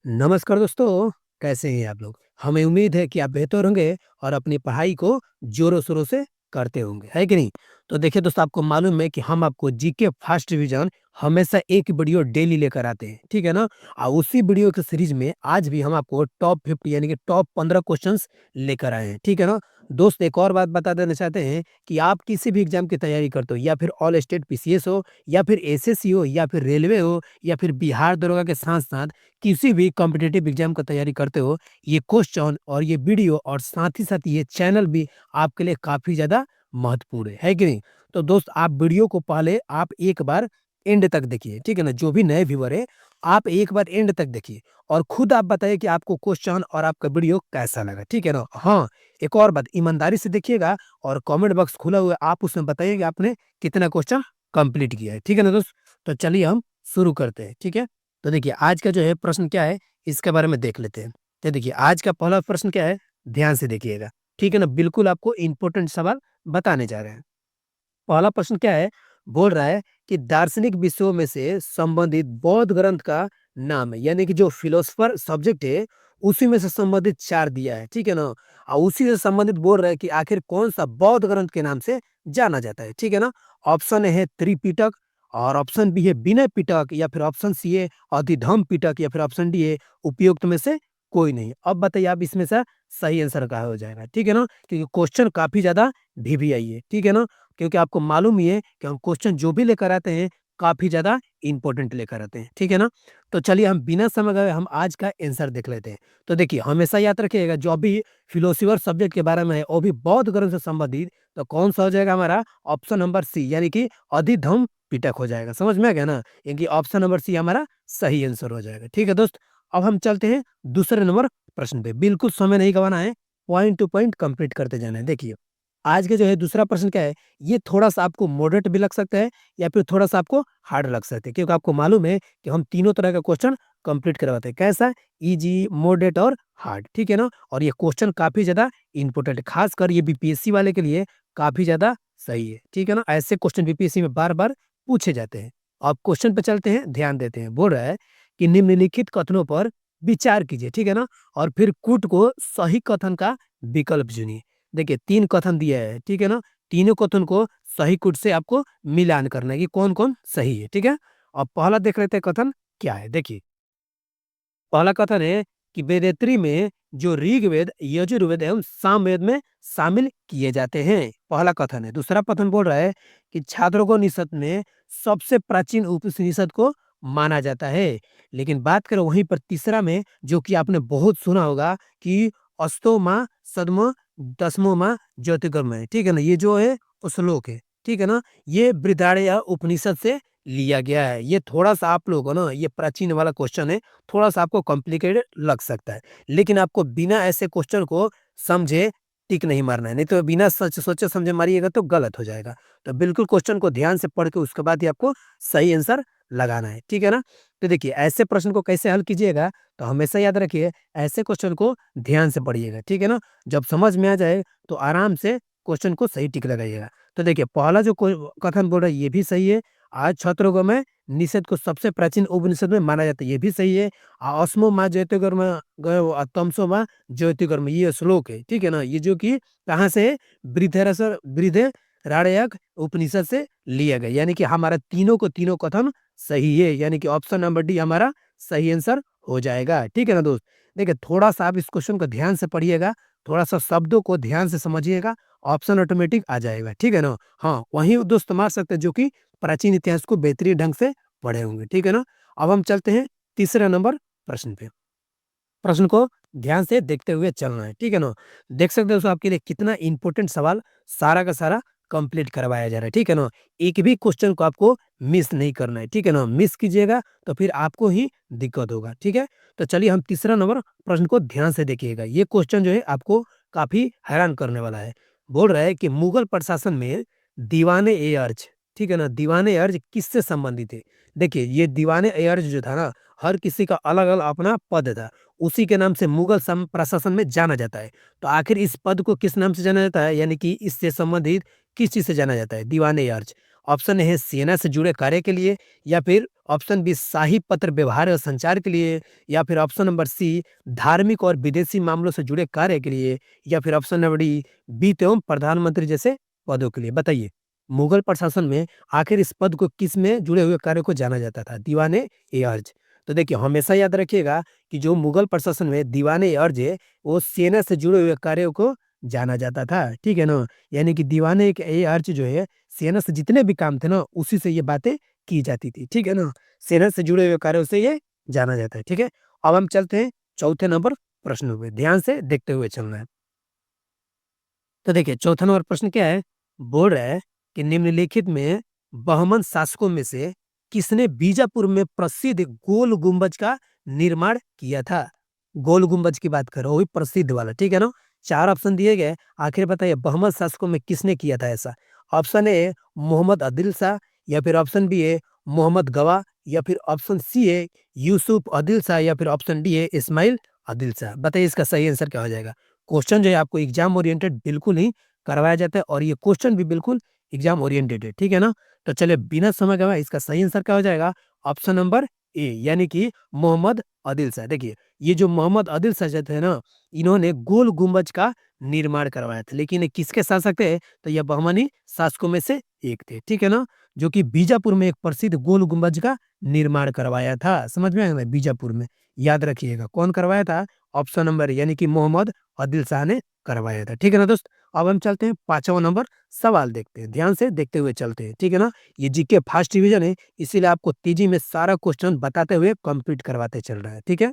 नमस्कार दोस्तों, कैसे हैं आप लोग? हमें उम्मीद है कि आप बेहतर होंगे और अपनी पढ़ाई को ज़ोरों-शोरों से करते होंगे, है कि नहीं? तो देखिए दोस्तों, आपको मालूम है कि हम आपको जीके फर्स्ट रिवीजन हमेशा एक वीडियो डेली लेकर आते हैं, ठीक है ना? उसी वीडियो के सीरीज़ में आज भी हम आपको टॉप 50 यानी कि टॉप 15 क्वेश्चंस लेकर आए हैं, ठीक है ना? दोस्त एक और बात बता देना चाहते हैं कि आप किसी भी एग्ज़ाम की तैयारी करते हो या फिर ऑल स्टेट पीसीएस हो या फिर एसएससी हो या फिर रेलवे हो या फिर बिहार दरोगा के साथ-साथ किसी भी कॉम्पिटिटिव एग्जाम का तैयारी करते हो, ये क्वेश्चन और ये वीडियो और साथ ही साथ ये चैनल भी आपके लिए काफ़ी ज़्यादा महत्वपूर्ण है कि नहीं? तो दोस्त आप वीडियो को पहले आप एक बार एंड तक देखिए, ठीक है ना? जो भी नए व्यूअर है, आप एक बार एंड तक देखिए और खुद आप बताइए कि आपको क्वेश्चन और आपका वीडियो कैसा लगा, ठीक है ना? हाँ, एक और बात ईमानदारी से देखिएगा और कमेंट बॉक्स खुला हुआ है, आप उसमें बताइए कि आपने कितना क्वेश्चन कंप्लीट किया है, ठीक है ना दोस्त? तो चलिए हम शुरू करते हैं, ठीक है? तो देखिए आज का जो है प्रश्न क्या है इसके बारे में देख लेते हैं। तो देखिए आज का पहला प्रश्न क्या है, ध्यान से देखिएगा, ठीक है ना? बिल्कुल आपको इम्पोर्टेंट सवाल बताने जा रहे हैं। पहला प्रश्न क्या है, बोल रहा है कि दार्शनिक विषयों में से संबंधित बौद्ध ग्रंथ का नाम है, यानी कि जो फिलोसफर सब्जेक्ट है उसी में से संबंधित 4 दिया है, ठीक है ना? उसी से संबंधित बोल रहा है कि आखिर कौन-सा बौद्ध ग्रंथ के नाम से जाना जाता है, ठीक है ना? ऑप्शन ए है त्रिपिटक और ऑप्शन बी है विनय पिटक या फिर ऑप्शन सी है अधिधम्म पिटक या फिर ऑप्शन डी है उपयुक्त में से कोई नहीं। अब बताइए आप इसमें से सही आंसर क्या हो जाएगा, ठीक है ना? क्योंकि क्वेश्चन काफ़ी ज़्यादा वीवीआई है, ठीक है ना? क्योंकि आपको मालूम ही है कि हम क्वेश्चन जो भी लेकर आते हैं, काफ़ी ज़्यादा इम्पोर्टेंट लेकर आते हैं, ठीक है ना? तो चलिए हम बिना समय गए हम आज का आंसर देख लेते हैं। तो देखिए हमेशा याद रखिएगा जो भी फिलोसोफर सब्जेक्ट के बारे में है, वो भी बौद्ध ग्रंथ से संबंधित, तो कौन-सा हो जाएगा हमारा ऑप्शन नंबर सी यानी कि अधिधम्म पिटक हो जाएगा। समझ में आ गया ना? यानी कि ऑप्शन नंबर सी हमारा सही आंसर हो जाएगा, ठीक है दोस्त? अब हम चलते हैं दूसरे नंबर प्रश्न पे, बिल्कुल समय नहीं गँवाना है, पॉइंट टू पॉइंट कंप्लीट करते जाना है। देखिए आज के जो है दूसरा प्रश्न क्या है, ये थोड़ा-सा आपको मॉडरेट भी लग सकता है या फिर थोड़ा-सा आपको हार्ड लग सकता है क्योंकि आपको मालूम है कि हम तीनों तरह का क्वेश्चन कंप्लीट करवाते हैं। कैसा? ईज़ी, मॉडरेट और हार्ड, ठीक है ना? और ये क्वेश्चन काफ़ी ज़्यादा इम्पोर्टेंट है, खासकर ये बीपीएससी वाले के लिए काफ़ी ज़्यादा सही है, ठीक है ना? ऐसे क्वेश्चन बीपीएससी में बार-बार पूछे जाते हैं। अब क्वेश्चन पे चलते हैं, ध्यान देते हैं। बोल रहा है कि निम्नलिखित कथनों पर विचार कीजिए, ठीक है ना? और फिर कूट को सही कथन का विकल्प चुनिए। देखिए 3 कथन दिया है, ठीक है ना? तीनों कथन को सही कूट से आपको मिलान करना है कि कौन-कौन सही है, ठीक है? अब पहला देख लेते हैं कथन क्या है, देखिए। पहला कथन है कि वेदेत्री में जो ऋग्वेद, यजुर्वेद एवं सामवेद में शामिल किए जाते हैं, पहला कथन है। दूसरा कथन बोल रहा है कि छांदोग्योपनिषद में सबसे प्राचीन उपनिषद को माना जाता है। लेकिन बात करें वहीं पर तीसरा में जो कि आपने बहुत सुना होगा कि अस्तो माँ सदमो दसमो माँ ज्योतिर्गमय है, ठीक है ना? ये जो है श्लोक है, ठीक है ना? ये बृहदारण्यक उपनिषद से लिया गया है। ये थोड़ा-सा आप लोगों को ना ये प्राचीन वाला क्वेश्चन है, थोड़ा-सा आपको कॉम्प्लिकेटेड लग सकता है। लेकिन आपको बिना ऐसे क्वेश्चन को समझे टिक नहीं मारना है, नहीं तो बिना सच सोचे समझे मारिएगा तो गलत हो जाएगा। तो बिल्कुल क्वेश्चन को ध्यान से पढ़ के उसके बाद ही आपको सही आंसर लगाना है, ठीक है ना? तो देखिए ऐसे प्रश्न को कैसे हल कीजिएगा, तो हमेशा याद रखिए ऐसे क्वेश्चन को ध्यान से पढ़िएगा, ठीक है ना? जब समझ में आ जाए तो आराम से क्वेश्चन को सही टिक लगाइएगा। तो देखिए पहला जो कोई कथन बोल रहा है ये भी सही है। आज छात्रों निषेध को सबसे प्राचीन उपनिषद में माना जाता है, ये भी सही है। अस्मो माँ ज्योतिर्गमय गयो तमसो माँ ज्योतिर्गमय ये श्लोक है, ठीक है ना? ये जो कि कहाँ से है? बृहदारण्यक उपनिषद से लिया गया, यानी कि हमारा तीनों को तीनों कथन सही है, यानी कि ऑप्शन नंबर डी हमारा सही आंसर हो जाएगा, ठीक है ना दोस्त? देखिए थोड़ा-सा आप इस क्वेश्चन को ध्यान से पढ़िएगा, थोड़ा-सा शब्दों को ध्यान से समझिएगा, ऑप्शन ऑटोमेटिक आ जाएगा, ठीक है ना? हाँ, वही दोस्त मार सकते हैं जो कि प्राचीन इतिहास को बेहतरीन ढंग से पढ़े होंगे, ठीक है ना? अब हम चलते हैं तीसरे नंबर प्रश्न पे। प्रश्न को ध्यान से देखते हुए चलना है, ठीक है ना? देख सकते हो दोस्तों आपके लिए कितना इम्पोर्टेंट सवाल सारा का सारा कंप्लीट करवाया जा रहा है, ठीक है ना? एक भी क्वेश्चन को आपको मिस नहीं करना है, ठीक है ना? मिस कीजिएगा तो फिर आपको ही दिक्कत होगा, ठीक है? तो चलिए हम तीसरा नंबर प्रश्न को ध्यान से देखिएगा। ये क्वेश्चन जो है आपको काफ़ी हैरान करने वाला है। बोल रहा है कि मुगल प्रशासन में दीवान-ए-अर्ज, ठीक है ना? दीवान-ए-अर्ज किससे संबंधित है? देखिए ये दीवान-ए-अर्ज जो था ना, हर किसी का अलग-अलग अपना पद था। उसी के नाम से मुगल प्रशासन में जाना जाता है। तो आखिर इस पद को किस नाम से जाना जाता है? यानी कि इससे संबंधित किस चीज़ से जाना जाता है? दीवान-ए-अर्ज। ऑप्शन ए है सेना से जुड़े कार्य के लिए, या फिर ऑप्शन बी शाही पत्र व्यवहार और संचार के लिए, या फिर ऑप्शन नंबर सी धार्मिक और विदेशी मामलों से जुड़े कार्य के लिए, या फिर ऑप्शन नंबर डी वित्त एवं प्रधानमंत्री जैसे पदों के लिए। बताइए, मुगल प्रशासन में आखिर इस पद को किस में जुड़े हुए कार्य को जाना जाता था, दीवाने ए अर्ज? तो देखिए, हमेशा याद रखिएगा कि जो मुगल प्रशासन में दीवाने ए अर्ज है, वो सेना से जुड़े हुए कार्यों को जाना जाता था, ठीक है ना? यानी कि दीवाने एक ए अर्ज जो है, सेना से जितने भी काम थे ना, उसी से ये बातें की जाती थी, ठीक है ना? सेना से जुड़े हुए कार्यों से ये जाना जाता है, ठीक है? अब हम चलते हैं चौथे नंबर प्रश्न पे, ध्यान से देखते हुए चलना है। तो देखिए, चौथा नंबर प्रश्न क्या है? बोल रहा है कि निम्नलिखित में बहमन शासकों में से किसने बीजापुर में प्रसिद्ध गोल गुंबज का निर्माण किया था? गोल गुंबज की बात करो, वही प्रसिद्ध वाला, ठीक है ना? चार ऑप्शन दिए गए, आखिर बताइए बहमन शासकों में किसने किया था ऐसा? ऑप्शन ए मोहम्मद आदिल शाह, या फिर ऑप्शन बी है मोहम्मद गवा, या फिर ऑप्शन सी है यूसुफ आदिल शाह, या फिर ऑप्शन डी है इस्माइल आदिल शाह। बताइए इसका सही आंसर क्या हो जाएगा? क्वेश्चन जो है आपको एग्जाम ओरिएंटेड बिल्कुल ही करवाया जाता है, और ये क्वेश्चन भी बिल्कुल एग्जाम ओरिएंटेड है, ठीक है ना? तो चलिए बिना समय गवाए इसका सही आंसर क्या हो जाएगा? ऑप्शन नंबर ए, यानी कि मोहम्मद आदिल शाह। देखिए, ये जो मोहम्मद आदिल शाह जो थे ना, इन्होंने गोल गुंबज का निर्माण करवाया था, लेकिन ये किसके शासक थे? तो ये बहमनी शासकों में से एक थे, ठीक है ना? जो कि बीजापुर में एक प्रसिद्ध गोल गुंबज का निर्माण करवाया था। समझ में आया ना? बीजापुर में, याद रखिएगा कौन करवाया था? ऑप्शन नंबर ए, यानी कि मोहम्मद आदिल शाह ने करवाया था, ठीक है ना दोस्त? अब हम चलते हैं पांचवा नंबर सवाल देखते हैं, ध्यान से देखते हुए चलते हैं, ठीक है ना? ये जीके फर्स्ट डिवीजन है, इसीलिए आपको तेजी में सारा क्वेश्चन बताते हुए कंप्लीट करवाते चल रहा है, ठीक है?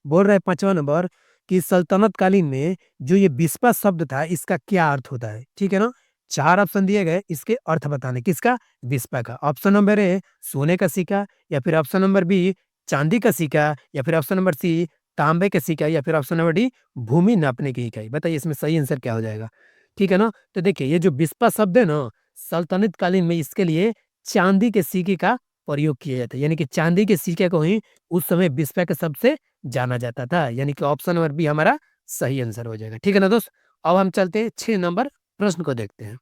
बोल रहा है पांचवा नंबर कि सल्तनत कालीन में जो ये विस्पा शब्द था, इसका क्या अर्थ होता है, ठीक है ना? चार ऑप्शन दिए गए, इसके अर्थ बताने, किसका? विस्पा का। ऑप्शन नंबर ए सोने का सिक्का, या फिर ऑप्शन नंबर बी चांदी का सिक्का, या फिर ऑप्शन नंबर सी तांबे का सिक्का, या फिर ऑप्शन नंबर डी भूमि नापने की इकाई। बताइए इसमें सही आंसर क्या हो जाएगा? ठीक है ना? तो देखिए, ये जो विस्पा शब्द है ना, सल्तनत कालीन में इसके लिए चांदी के सिक्के का प्रयोग किया जाता है, यानी कि चांदी के सिक्के को ही उस समय विस्पा के शब्द से जाना जाता था, यानी कि ऑप्शन नंबर बी हमारा सही आंसर हो जाएगा, ठीक है ना दोस्त? अब हम चलते हैं 6 नंबर प्रश्न को देखते हैं।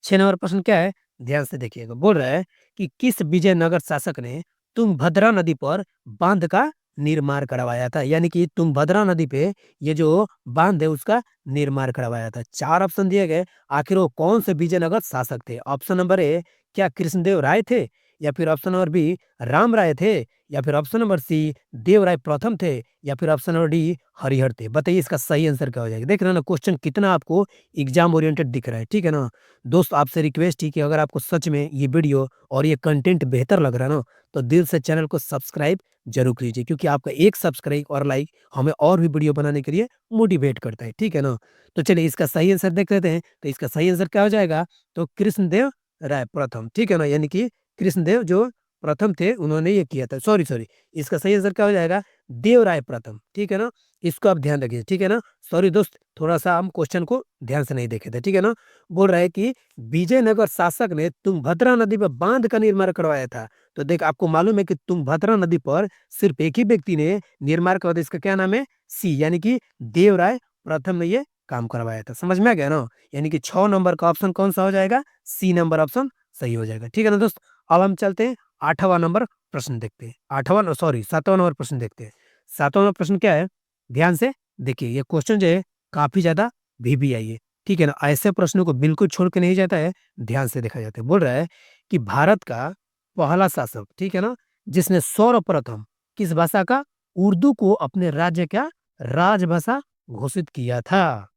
6 नंबर प्रश्न क्या है? ध्यान से देखिएगा। बोल रहा है कि किस विजयनगर शासक ने तुंगभद्रा नदी पर बांध का निर्माण करवाया था? यानी कि तुंगभद्रा नदी पे ये जो बांध है उसका निर्माण करवाया था। चार ऑप्शन दिए गए, आखिर वो कौन से विजयनगर शासक थे? ऑप्शन नंबर ए क्या कृष्णदेव राय थे, या फिर ऑप्शन नंबर बी राम राय थे, या फिर ऑप्शन नंबर सी देवराय प्रथम थे, या फिर ऑप्शन नंबर डी हरिहर थे। बताइए इसका सही आंसर क्या हो जाएगा? देख रहे हैं ना क्वेश्चन कितना आपको एग्जाम ओरिएंटेड दिख रहा है, ठीक है ना? दोस्त आपसे रिक्वेस्ट है कि अगर आपको सच में ये वीडियो और ये कंटेंट बेहतर लग रहा है ना, तो दिल से चैनल को सब्सक्राइब जरूर कीजिए, क्योंकि आपका एक सब्सक्राइब और लाइक हमें और भी वीडियो बनाने के लिए मोटिवेट करता है, ठीक है ना? तो चलिए इसका सही आंसर देख लेते हैं। तो इसका सही आंसर क्या हो जाएगा? तो कृष्णदेव राय प्रथम, ठीक है ना? यानी कि कृष्णदेव जो प्रथम थे उन्होंने ये किया था। सॉरी सॉरी, इसका सही आंसर क्या हो जाएगा? देवराय प्रथम, ठीक है ना? इसको आप ध्यान रखिए, ठीक है ना? सॉरी दोस्त, थोड़ा सा हम क्वेश्चन को ध्यान से नहीं देखे थे, ठीक है ना? बोल रहा है कि विजयनगर शासक ने तुंगभद्रा नदी पर बांध का निर्माण करवाया था। तो देख, आपको मालूम है कि तुंगभद्रा नदी पर सिर्फ एक ही व्यक्ति ने निर्माण करवाया था, इसका क्या नाम है? सी, यानी कि देवराय प्रथम ने ये काम करवाया था। समझ में आ गया ना? यानी कि 6 नंबर का ऑप्शन कौन सा हो जाएगा? सी नंबर ऑप्शन सही हो जाएगा, ठीक है ना दोस्त? अब हम चलते हैं 8वां नंबर प्रश्न देखते हैं। 8वां सॉरी 7वां नंबर प्रश्न देखते हैं। 7वां नंबर प्रश्न क्या है? ध्यान से देखिए, ये क्वेश्चन जो है काफी ज्यादा वीवीआई है, ठीक है ना? ऐसे प्रश्नों को बिल्कुल छोड़ के नहीं जाता है, ध्यान से देखा जाता है। बोल रहा है कि भारत का पहला शासक, ठीक है ना, जिसने सर्वप्रथम किस भाषा का उर्दू को अपने राज्य का राजभाषा घोषित किया था?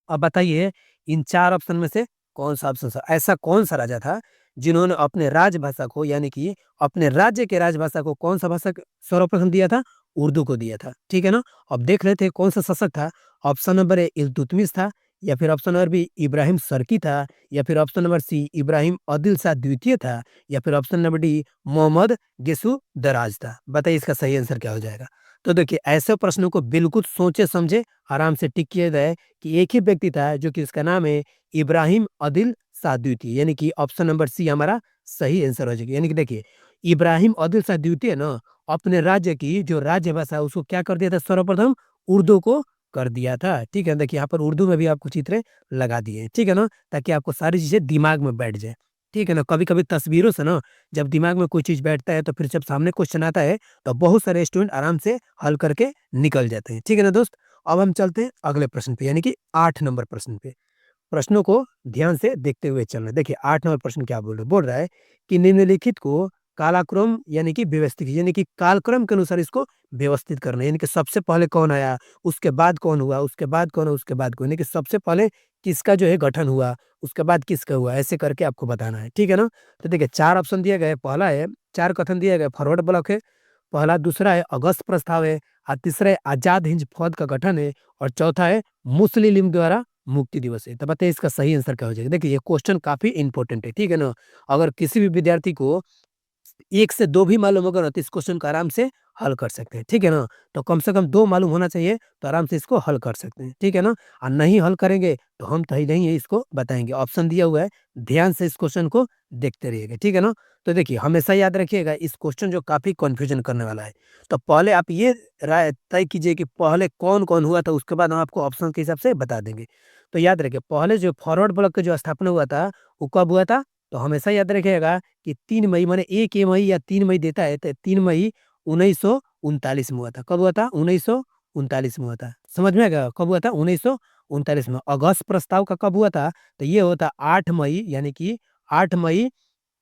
अब बताइए इन चार ऑप्शन में से कौन सा ऑप्शन ऐसा कौन सा राजा था जिन्होंने अपने राजभाषा को, यानी कि अपने राज्य के राजभाषा को कौन सा भाषा सर्वप्रथम दिया था? उर्दू को दिया था, ठीक है ना? अब देख रहे थे कौन सा शासक था। ऑप्शन नंबर ए इल्तुतमिश था, या फिर option number B Ibrahim Sharqi था, या फिर option number C Ibrahim Adil Shah द्वितीय था, या फिर option number D Mohammad Gesu Daraz था। बताइए इसका सही आंसर क्या हो जाएगा? तो देखिए, ऐसे प्रश्नों को बिल्कुल सोचे समझे आराम से टिक किया जाए कि एक ही व्यक्ति था जो कि इसका नाम है इब्राहिम आदिल शाह द्वितीय, यानी कि ऑप्शन नंबर सी हमारा सही आंसर हो जाएगा। यानी कि देखिए, इब्राहिम आदिल शाह द्वितीय ना अपने राज्य की जो राज्य भाषा है उसको क्या कर दिया था? सर्वप्रथम उर्दू को कर दिया था, ठीक है? देखिए यहाँ पर उर्दू में भी आपको चित्र लगा दिए, ठीक है ना? ताकि आपको सारी चीजें दिमाग में बैठ जाए। ठीक है ना? कभी-कभी तस्वीरों से ना जब दिमाग में कोई चीज़ बैठता है तो फिर जब सामने क्वेश्चन आता है तो बहुत सारे स्टूडेंट आराम से हल करके निकल जाते हैं। ठीक है ना दोस्त? अब हम चलते हैं अगले प्रश्न पे यानी कि 8 नंबर प्रश्न पे। प्रश्नों को ध्यान से देखते हुए चलना। देखिए 8 नंबर प्रश्न क्या बोल रहा है कि निम्नलिखित को कालाक्रम यानी कि व्यवस्थित यानी कि कालक्रम के अनुसार इसको व्यवस्थित करना है। यानी कि सबसे पहले कौन आया, उसके बाद कौन हुआ, उसके बाद कौन हुआ, उसके बाद कौन, यानी कि सबसे पहले किसका जो है गठन हुआ, उसके बाद किसका हुआ, ऐसे करके आपको बताना है। ठीक है ना? तो देखिए 4 ऑप्शन दिए गए, पहला है 4 कथन दिए गए, फॉरवर्ड ब्लॉक है, पहला दूसरा है अगस्त प्रस्ताव है, तीसरा है आज़ाद हिंद फौज का गठन है और चौथा है मुस्लिम लीग द्वारा मुक्ति दिवस है। तो बताइए इसका सही आंसर क्या हो जाएगा? देखिए ये क्वेश्चन काफ़ी इंपॉर्टेंट है, ठीक है ना? अगर किसी भी विद्यार्थी को 1 से 2 भी मालूम होगा ना तो इस क्वेश्चन को आराम से हल कर सकते हैं, ठीक है ना? तो कम से कम 2 मालूम होना चाहिए तो आराम से इसको हल कर सकते हैं, ठीक है ना? और नहीं हल करेंगे तो हम तो ही नहीं है इसको बताएँगे। ऑप्शन दिया हुआ है, ध्यान से इस क्वेश्चन को देखते रहिएगा, ठीक है ना? तो देखिए हमेशा याद रखिएगा इस क्वेश्चन जो काफ़ी कन्फ्यूजन करने वाला है। तो पहले आप ये राय तय कीजिए कि पहले कौन-कौन हुआ था उसके बाद हम आपको ऑप्शन के हिसाब से बता देंगे। तो याद रखिए पहले जो फॉरवर्ड ब्लॉक का जो स्थापना हुआ था, वो कब हुआ था? तो हमेशा याद रखिएगा कि 3 मई माने 1 मई या 3 मई देता है तो 3 मई 1939 में हुआ था। कब हुआ था? 1939 में हुआ था। समझ में आ गया? कब हुआ था? 1939 में। अगस्त प्रस्ताव का कब हुआ था? तो ये हुआ था 8 मई यानी कि 8 मई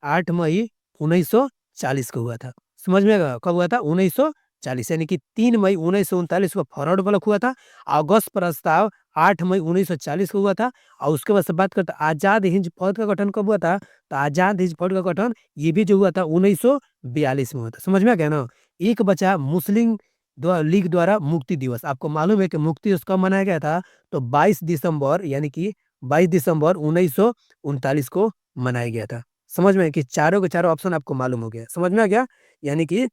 8 मई 1940 को हुआ था। समझ में आया? कब हुआ था? 1940 यानी कि 3 मई 1939 को फॉरवर्ड ब्लॉक हुआ था। अगस्त प्रस्ताव 8 मई 1940 को हुआ था और उसके बाद से बात करते हैं आज़ाद हिंद फौज का गठन कब हुआ था? तो आज़ाद हिंद फौज का गठन ये भी जो हुआ था 1942 में हुआ था। समझ में आ गया ना? एक बचा मुस्लिम लीग द्वारा मुक्ति दिवस। आपको मालूम है कि मुक्ति दिवस कब मनाया गया था? तो 22 दिसंबर यानी कि 22 दिसंबर 1939 को मनाया गया था। समझ में आया कि चारों के चारों ऑप्शन आपको मालूम हो गया। समझ में आ गया? यानी कि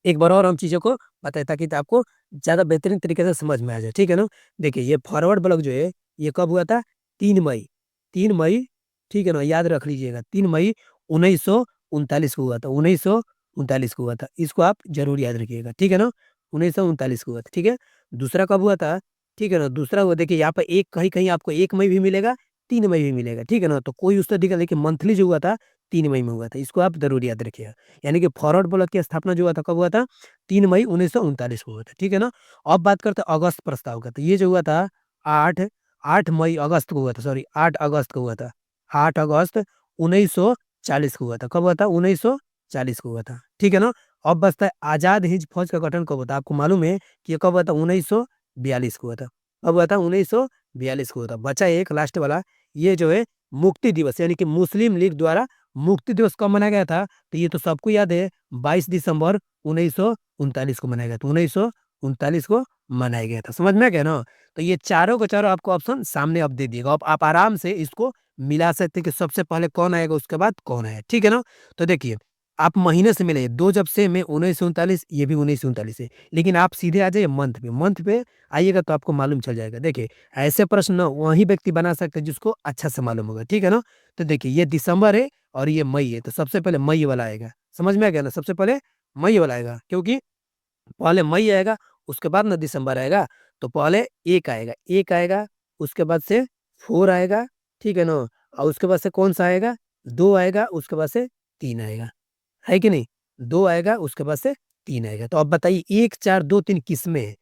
एक बार और हम चीज़ों को बताएँ ताकि त आपको ज़्यादा बेहतरीन तरीके से समझ में आ जाए, ठीक है ना? देखिए ये फॉरवर्ड ब्लॉक जो है, ये कब हुआ था? 3 मई 3 मई, ठीक है ना? याद रख लीजिएगा 3 मई 1939 को हुआ था, 1939 को हुआ था। इसको आप ज़रूर याद रखिएगा, ठीक है ना? 1939 को हुआ था, ठीक है? दूसरा कब हुआ था? ठीक है ना? दूसरा हुआ देखिए यहाँ पे एक कहीं-कहीं आपको 1 मई भी मिलेगा, 3 मई भी मिलेगा, ठीक है ना? तो कोई उससे दिक्कत लेकिन मंथली जो हुआ था, 3 मई में हुआ था। इसको आप ज़रूर याद रखिएगा। यानी कि फॉरवर्ड ब्लॉक की स्थापना जो हुआ था कब हुआ था? 3 मई 1939 को हुआ था, ठीक है ना? अब बात करते हैं अगस्त प्रस्ताव का, तो ये जो हुआ था 8 8 मई अगस्त को हुआ था, सॉरी 8 अगस्त को हुआ था। 8 अगस्त 1940 को हुआ था। कब हुआ था? 1940 को हुआ था, ठीक है ना? अब बचता है आज़ाद हिंद फौज का गठन कब हुआ था? आपको मालूम है कि ये कब हुआ था? 1942 को हुआ था। कब हुआ था? 1942 को हुआ था। बचा एक लास्ट वाला, ये जो है मुक्ति दिवस यानी कि मुस्लिम लीग द्वारा मुक्ति दिवस कब मनाया गया था? तो ये तो सबको याद है 22 दिसंबर 1939 को मनाया गया था। 1939 को मनाया गया था। समझ में आ गया ना? तो ये चारों के चारों आपको ऑप्शन सामने अब दे दिएगा। अब आप आराम से इसको मिला सकते हैं कि सबसे पहले कौन आएगा उसके बाद कौन आया। ठीक है ना? तो देखिए आप महीने से मिलाइए 2 जब सेम है 1939 ये भी 1939 है। लेकिन आप सीधे आ जाइए मंथ पे आइएगा तो आपको मालूम चल जाएगा। देखिए ऐसे प्रश्न ना वही व्यक्ति बना सकते हैं जिसको अच्छा से मालूम होगा। ठीक है ना? तो देखिए ये दिसंबर है और ये मई है, तो सबसे पहले मई वाला आएगा। समझ में आ गया ना? सबसे पहले मई वाला आएगा क्योंकि पहले मई आएगा, उसके बाद ना दिसंबर आएगा, तो पहले 1 आएगा, 1 आएगा, उसके बाद से 4 आएगा, ठीक है ना? और उसके बाद से कौन-सा आएगा? 2 आएगा, उसके बाद से 3 आएगा, है कि नहीं? 2 आएगा, उसके बाद से 3 आएगा। तो अब बताइए 1, 4, 2, 3 किसमें है?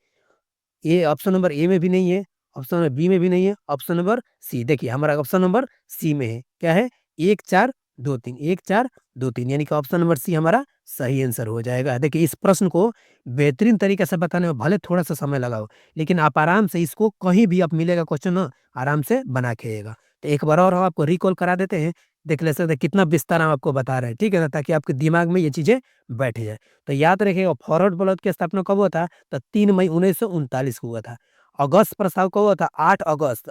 ये ऑप्शन नंबर ए में भी नहीं है, ऑप्शन नंबर बी में भी नहीं है, ऑप्शन नंबर सी देखिए हमारा ऑप्शन नंबर सी में है। क्या है? 1, 4, 2, 3 1, 4, 2, 3 यानी कि ऑप्शन नंबर सी हमारा सही आंसर हो जाएगा। देखिए इस प्रश्न को बेहतरीन तरीके से बताने में भले थोड़ा-सा समय लगा हो, लेकिन आप आराम से इसको कहीं भी आप मिलेगा क्वेश्चन ना, आराम से बना के आइएगा। तो एक बार और हम आपको रिकॉल करा देते हैं, देख ले सकते हैं कितना विस्तार हम आपको बता रहे हैं, ठीक है ना? ताकि आपके दिमाग में ये चीज़ें बैठ जाए। तो याद रखिएगा फॉरवर्ड ब्लॉक की स्थापना कब हुआ था? तो 3 मई 1939 को हुआ था। अगस्त प्रस्ताव कब हुआ था? 8 अगस्त,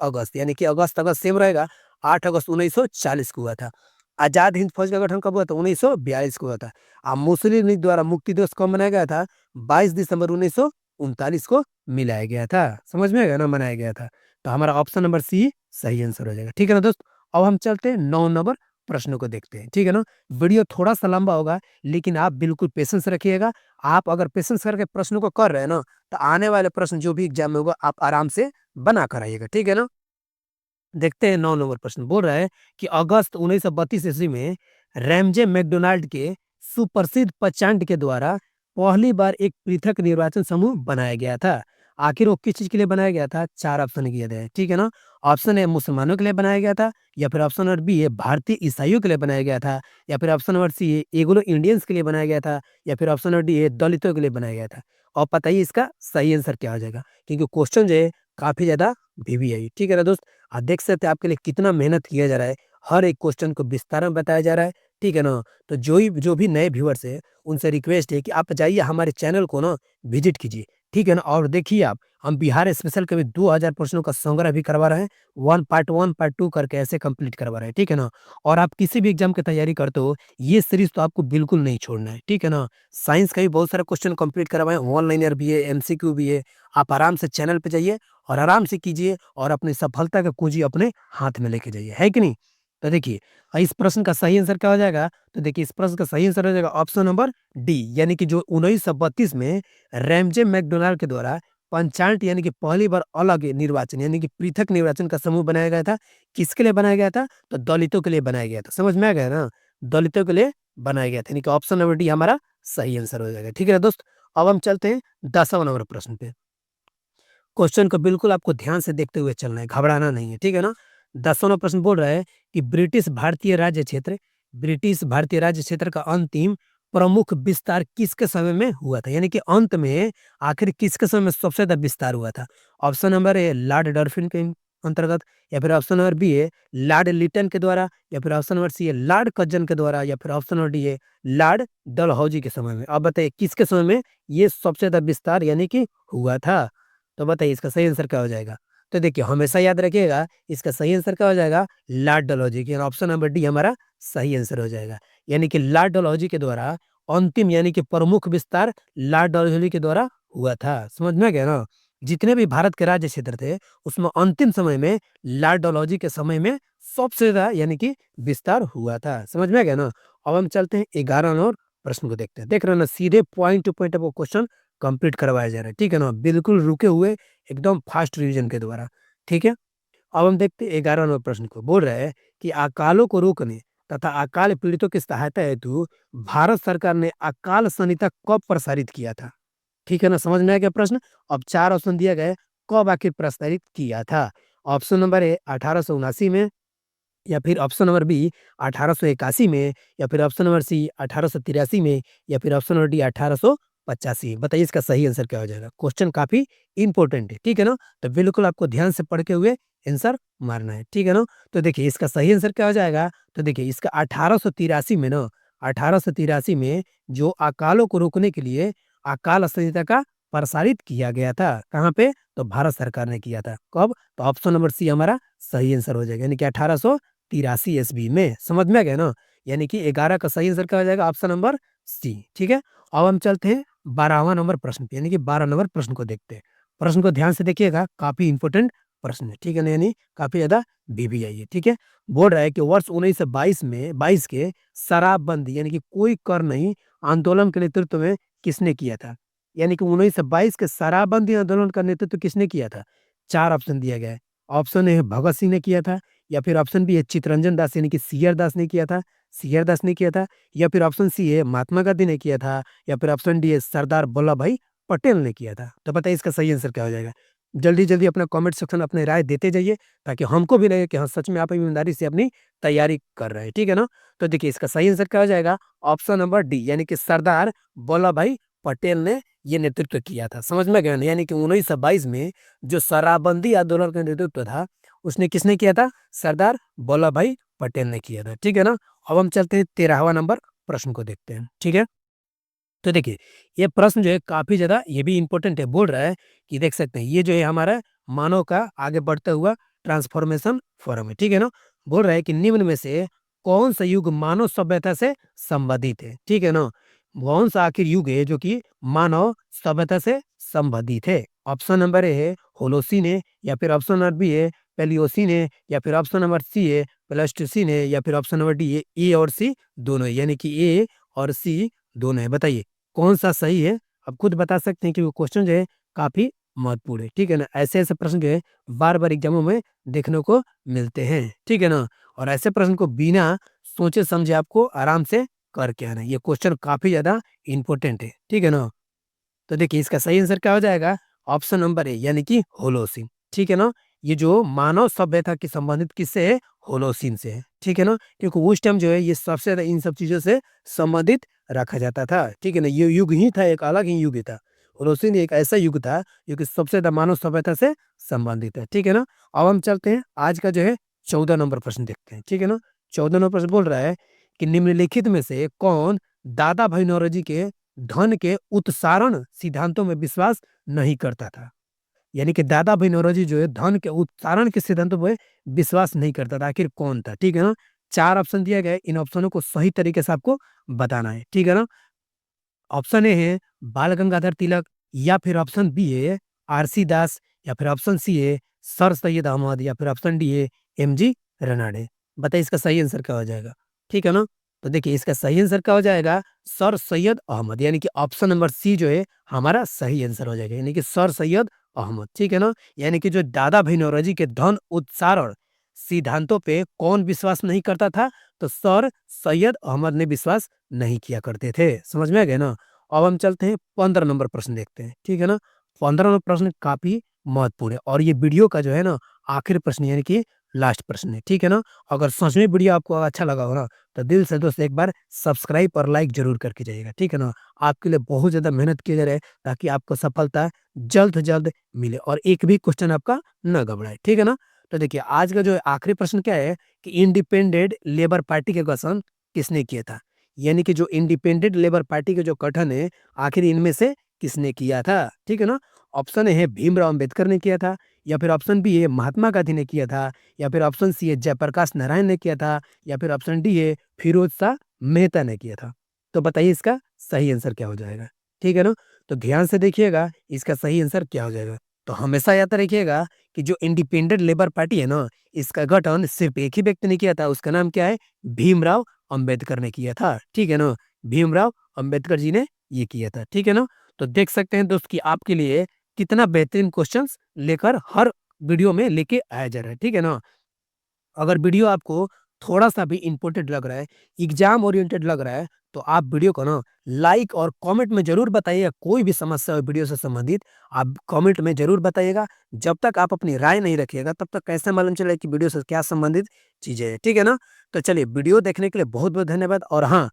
अगस्त यानी कि अगस्त सेम रहेगा। 8 अगस्त 1940 को हुआ था। आज़ाद हिंद फौज का गठन कब हुआ था? 1942 को हुआ था। मुस्लिम लीग द्वारा मुक्ति दिवस कब मनाया गया था? 22 दिसंबर 1939 को मिलाया गया था। समझ में आ गया ना? मनाया गया था। तो हमारा ऑप्शन नंबर सी सही आंसर हो जाएगा। ठीक है ना दोस्त? अब हम चलते हैं 9 नंबर प्रश्नों को देखते हैं। ठीक है ना? वीडियो थोड़ा-सा लंबा होगा, लेकिन आप बिल्कुल पेशेंस रखिएगा। आप अगर पेशेंस करके प्रश्नों को कर रहे हैं ना, तो आने वाले प्रश्न जो भी एग्ज़ाम में होगा, आप आराम से बना कर आइएगा। ठीक है ना? देखते हैं 9 नंबर प्रश्न बोल रहा है कि अगस्त 1932 ईस्वी में रैमजे मैकडोनाल्ड के सुप्रसिद्ध पचांट के द्वारा पहली बार एक पृथक निर्वाचन समूह बनाया गया था। आखिर वो किस चीज के लिए बनाया गया था? 4 ऑप्शन दिए गए हैं, ठीक है ना? ऑप्शन ए मुसलमानों के लिए बनाया गया था, या फिर ऑप्शन नंबर बी है भारतीय ईसाइयों के लिए बनाया गया था, या फिर ऑप्शन नंबर सी है एंग्लो इंडियंस के लिए बनाया गया था, या फिर ऑप्शन नंबर डी है दलितों के लिए बनाया गया था। और बताइए इसका सही आंसर क्या हो जाएगा? क्योंकि क्वेश्चन जो है काफी ज्यादा वीवीआई, ठीक है ना दोस्त? आप देख सकते हैं आपके लिए कितना मेहनत किया जा रहा है, हर एक क्वेश्चन को विस्तार में बताया जा रहा है, ठीक है ना? तो जो भी नए व्यूअर्स है उनसे रिक्वेस्ट है कि आप जाइए हमारे चैनल को ना विजिट कीजिए, ठीक है ना? और देखिए आप, हम बिहार स्पेशल के भी 2000 प्रश्नों का संग्रह भी करवा रहे हैं, वन पार्ट टू करके ऐसे कंप्लीट करवा रहे हैं, ठीक है ना? और आप किसी भी एग्जाम की तैयारी करते हो, ये सीरीज तो आपको बिल्कुल नहीं छोड़ना है, ठीक है ना? साइंस का भी बहुत सारा क्वेश्चन कंप्लीट करवाए, वन लाइनर भी है, एमसीक्यू भी है। आप आराम से चैनल पे जाइए और आराम से कीजिए और अपनी सफलता का कुंजी अपने हाथ में लेके जाइए, है कि नहीं? तो देखिए, इस प्रश्न का सही आंसर क्या हो जाएगा? तो देखिए इस प्रश्न का सही आंसर हो जाएगा ऑप्शन नंबर डी, यानी कि जो 1932 में रैमजे मैकडोनाल्ड के द्वारा पंचायत यानी कि पहली बार अलग निर्वाचन यानी कि पृथक निर्वाचन का समूह बनाया गया था। किसके लिए बनाया गया था? तो दलितों के लिए बनाया गया था। समझ में आ गया ना? दलितों के लिए बनाया गया था, यानी कि ऑप्शन नंबर डी हमारा सही आंसर हो जाएगा, ठीक है ना दोस्त? अब हम चलते हैं 10वां नंबर प्रश्न पे। क्वेश्चन को बिल्कुल आपको ध्यान से देखते हुए चलना है, घबराना नहीं है, ठीक है ना? 10वां प्रश्न बोल रहा है कि ब्रिटिश भारतीय राज्य क्षेत्र का अंतिम प्रमुख विस्तार किसके समय में हुआ था? यानी कि अंत में आखिर किसके समय में सबसे ज्यादा विस्तार हुआ था? Option number A Lord dolphin के अंतर्गत, या फिर ऑप्शन नंबर बी है लॉर्ड लिटन के द्वारा, या फिर ऑप्शन नंबर सी है लॉर्ड कर्जन के द्वारा, या फिर ऑप्शन नंबर डी है लॉर्ड डलहौजी के समय में। अब बताइए किसके समय में ये सबसे ज्यादा विस्तार यानी कि हुआ था? तो बताइए इसका सही आंसर क्या हो जाएगा? तो देखिए हमेशा याद रखिएगा, इसका सही आंसर क्या हो जाएगा? लॉर्ड डलहौजी की, ऑप्शन नंबर डी हमारा सही आंसर हो जाएगा। यानी कि लॉर्ड डलहौजी के द्वारा अंतिम यानी कि प्रमुख विस्तार लॉर्ड डलहौजी के द्वारा हुआ था। समझ में आ गया ना? जितने भी भारत के राज्य क्षेत्र थे उसमें अंतिम समय में लॉर्ड डलहौजी के समय में सबसे ज्यादा यानी कि विस्तार हुआ था। समझ में आ गया ना? अब हम चलते हैं 11 नंबर प्रश्न को देखते हैं। देख रहे हैं ना, सीधे पॉइंट टू पॉइंट आपको क्वेश्चन कंप्लीट करवाया जा रहा है, ठीक है ना? बिल्कुल रुके हुए एकदम फास्ट रिवीजन के द्वारा, ठीक है? अब हम देखते हैं 11 नंबर प्रश्न को। बोल रहा है कि अकालों को रोकने तथा अकाल पीड़ितों की सहायता हेतु भारत सरकार ने अकाल संहिता कब प्रसारित किया था? ठीक है ना? समझ में आ गया प्रश्न? अब 4 ऑप्शन दिया गया है, कब आखिर प्रसारित किया था? ऑप्शन नंबर ए 1879 में, या फिर ऑप्शन नंबर बी 1881 में, या फिर ऑप्शन नंबर सी 1883 में, या फिर ऑप्शन नंबर डी 1885। बताइए इसका सही आंसर क्या हो जाएगा? क्वेश्चन काफी इंपॉर्टेंट है, ठीक है ना? तो बिल्कुल आपको ध्यान से पढ़ के हुए आंसर मारना है, ठीक है ना? तो देखिए इसका सही आंसर क्या हो जाएगा? तो देखिए इसका 1883 में ना, 1883 में जो अकालों को रोकने के लिए अकाल संहिता का प्रसारित किया गया था। कहाँ पे? तो भारत सरकार ने किया था। कब? तो ऑप्शन नंबर सी हमारा सही आंसर हो जाएगा, यानी कि 1883 ईस्वी में। समझ में आ गया ना? यानी कि 11 का सही आंसर क्या हो जाएगा? ऑप्शन नंबर सी, ठीक है? अब हम चलते हैं 12वां नंबर प्रश्न पे, यानी कि 12 नंबर प्रश्न को देखते हैं। प्रश्न को ध्यान से देखिएगा, काफी इंपॉर्टेंट प्रश्न है, ठीक है ना? यानी काफी ज्यादा वीवीआई है, ठीक है? बोल रहा है कि वर्ष 1922 में 22 के शराबबंदी यानी कि कोई कर नहीं आंदोलन के नेतृत्व में किसने किया था? यानी कि 1922 के शराबबंदी आंदोलन का नेतृत्व किसने किया था? 4 ऑप्शन दिया गया है। ऑप्शन ए है भगत सिंह ने किया था, या फिर ऑप्शन बी है चित्तरंजन दास यानी कि सीआर दास ने किया था, या फिर ऑप्शन सी है महात्मा गांधी ने किया था, या फिर ऑप्शन डी है सरदार वल्लभ भाई पटेल ने किया था। तो बताइए इसका सही आंसर क्या हो जाएगा? जल्दी जल्दी अपना कमेंट सेक्शन अपने राय देते जाइए, ताकि हमको भी लगे कि हाँ सच में आप ईमानदारी से अपनी तैयारी कर रहे हैं, ठीक है ना? तो देखिए इसका सही आंसर क्या हो जाएगा? ऑप्शन नंबर डी, यानी कि सरदार वल्लभ भाई पटेल ने ये नेतृत्व किया था। समझ में गया ना? यानी कि 1922 में जो शराबबंदी आंदोलन का नेतृत्व था उसने किसने किया था? सरदार वल्लभ भाई पटेल ने किया था, ठीक है ना? अब हम चलते हैं 13वां नंबर प्रश्न को देखते हैं, ठीक है? तो देखिए ये प्रश्न जो है काफी ज्यादा ये भी इंपॉर्टेंट है। बोल रहा है कि देख सकते हैं ये जो है हमारा मानव का आगे बढ़ता हुआ ट्रांसफॉर्मेशन फॉर्म है, ठीक है ना? बोल रहा है कि निम्न में से कौन सा युग मानव सभ्यता से संबंधित है, ठीक है ना? कौन सा आखिर युग है जो कि मानव सभ्यता से संबंधित है? ऑप्शन नंबर ए है होलोसीन है, या फिर ऑप्शन नंबर बी है पेलियोसीन है, या फिर ऑप्शन नंबर सी है प्लास्टोसीन है, या फिर ऑप्शन नंबर डी है ए और सी दोनों है, यानी कि ए और सी दोनों है। बताइए कौन सा सही है? आप खुद बता सकते हैं कि वो क्वेश्चन जो है काफी महत्वपूर्ण है, ठीक है ना? ऐसे-ऐसे प्रश्न जो है बार-बार एग्ज़ामों में देखने को मिलते हैं, ठीक है ना? और ऐसे प्रश्न को बिना सोचे-समझे आपको आराम से करके आना है। ये क्वेश्चन काफ़ी ज़्यादा इम्पोर्टेंट है, ठीक है ना? तो देखिए इसका सही आंसर क्या हो जाएगा? ऑप्शन नंबर ए यानी कि होलोसिन, ठीक है ना? ये जो मानव सभ्यता के संबंधित किससे है? होलोसिन से है, ठीक है ना? क्योंकि उस टाइम जो है ये सबसे ज़्यादा इन सब चीज़ों से संबंधित रखा जाता था, ठीक है ना? ये युग ही था, एक अलग ही युग था। होलोसिन एक ऐसा युग था जो कि सबसे ज़्यादा मानव सभ्यता से संबंधित है, ठीक है ना? अब हम चलते हैं आज का जो है 14 नंबर प्रश्न देखते हैं, ठीक है ना? 14 नंबर प्रश्न बोल रहा है कि निम्नलिखित में से कौन दादा भाई नौरोजी के धन के उत्सारण सिद्धांतों में विश्वास नहीं करता था। यानी कि दादा भाई नौरोजी जो है धन के उत्सारण के सिद्धांतों में विश्वास नहीं करता था। आखिर कौन था? ठीक है ना? 4 ऑप्शन दिया गया है, इन ऑप्शनों को सही तरीके से आपको बताना है। ठीक है ना? ऑप्शन ए है बाल गंगाधर तिलक या फिर ऑप्शन बी है आरसी दास या फिर ऑप्शन सी है सर सैयद अहमद या फिर ऑप्शन डी है एमजी रनाडे। बताइए इसका सही आंसर क्या हो जाएगा? ठीक है ना? तो देखिए इसका सही आंसर क्या हो जाएगा? सर सैयद अहमद यानी कि ऑप्शन नंबर सी जो है हमारा सही आंसर हो जाएगा यानी कि सर सैयद अहमद। ठीक है ना? यानी कि जो दादा भाई नौरोजी के धन उत्सारण सिद्धांतों पे कौन विश्वास नहीं करता था? तो सर सैयद अहमद ने विश्वास नहीं किया करते थे। समझ में आ गया ना? अब हम चलते हैं 15 नंबर प्रश्न देखते हैं, ठीक है ना? 15 नंबर प्रश्न काफ़ी महत्वपूर्ण है और ये वीडियो का जो है ना आखिरी प्रश्न यानी कि लास्ट प्रश्न है, ठीक है ना? अगर सच में वीडियो आपको अच्छा लगा हो ना, तो दिल से दोस्त एक बार सब्सक्राइब और लाइक ज़रूर करके जाइएगा, ठीक है ना? आपके लिए बहुत ज़्यादा मेहनत किया जा रहा है ताकि आपको सफलता जल्द से जल्द मिले और एक भी क्वेश्चन आपका ना घबराए, ठीक है ना? तो देखिए आज का जो आखिरी प्रश्न क्या है कि इंडिपेंडेंट लेबर पार्टी का गठन किसने किया था? यानी कि जो इंडिपेंडेंट लेबर पार्टी का जो गठन है, आखिर इनमें से किसने किया था? ठीक है ना? ऑप्शन ए है भीमराव अम्बेडकर ने किया था या फिर ऑप्शन बी है महात्मा गांधी ने किया था या फिर ऑप्शन सी है जयप्रकाश नारायण ने किया था या फिर ऑप्शन डी है फिरोज शाह मेहता ने किया था। तो बताइए इसका सही आंसर क्या हो जाएगा? ठीक है ना? तो ध्यान से देखिएगा इसका सही आंसर क्या हो जाएगा? तो हमेशा याद रखिएगा कि जो इंडिपेंडेंट लेबर पार्टी है ना, इसका गठन सिर्फ एक ही व्यक्ति ने किया था, उसका नाम क्या है? भीमराव अम्बेडकर ने किया था, ठीक है ना? भीमराव अम्बेडकर जी ने ये किया था, ठीक है ना? तो देख सकते हैं दोस्त कि आपके लिए कितना बेहतरीन क्वेश्चंस लेकर हर वीडियो में लेके आया जा रहा है, ठीक है ना? अगर वीडियो आपको थोड़ा-सा भी इम्पोर्टेंट लग रहा है, एग्ज़ाम ओरिएंटेड लग रहा है, तो आप वीडियो को ना लाइक और कमेंट में ज़रूर बताइएगा। कोई भी समस्या हो वीडियो से संबंधित, आप कमेंट में ज़रूर बताइएगा। जब तक आप अपनी राय नहीं रखिएगा, तब तक कैसे मालूम चलेगा कि वीडियो से क्या संबंधित चीज़ें हैं, ठीक है ना? तो चलिए वीडियो देखने के लिए बहुत-बहुत धन्यवाद और हाँ,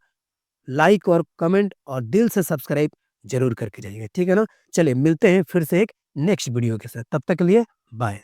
लाइक और कमेंट और दिल से सब्सक्राइब ज़रूर करके जाइएगा, ठीक है ना? चलिए मिलते हैं फिर से एक नेक्स्ट वीडियो के साथ, तब तक के लिए बाय।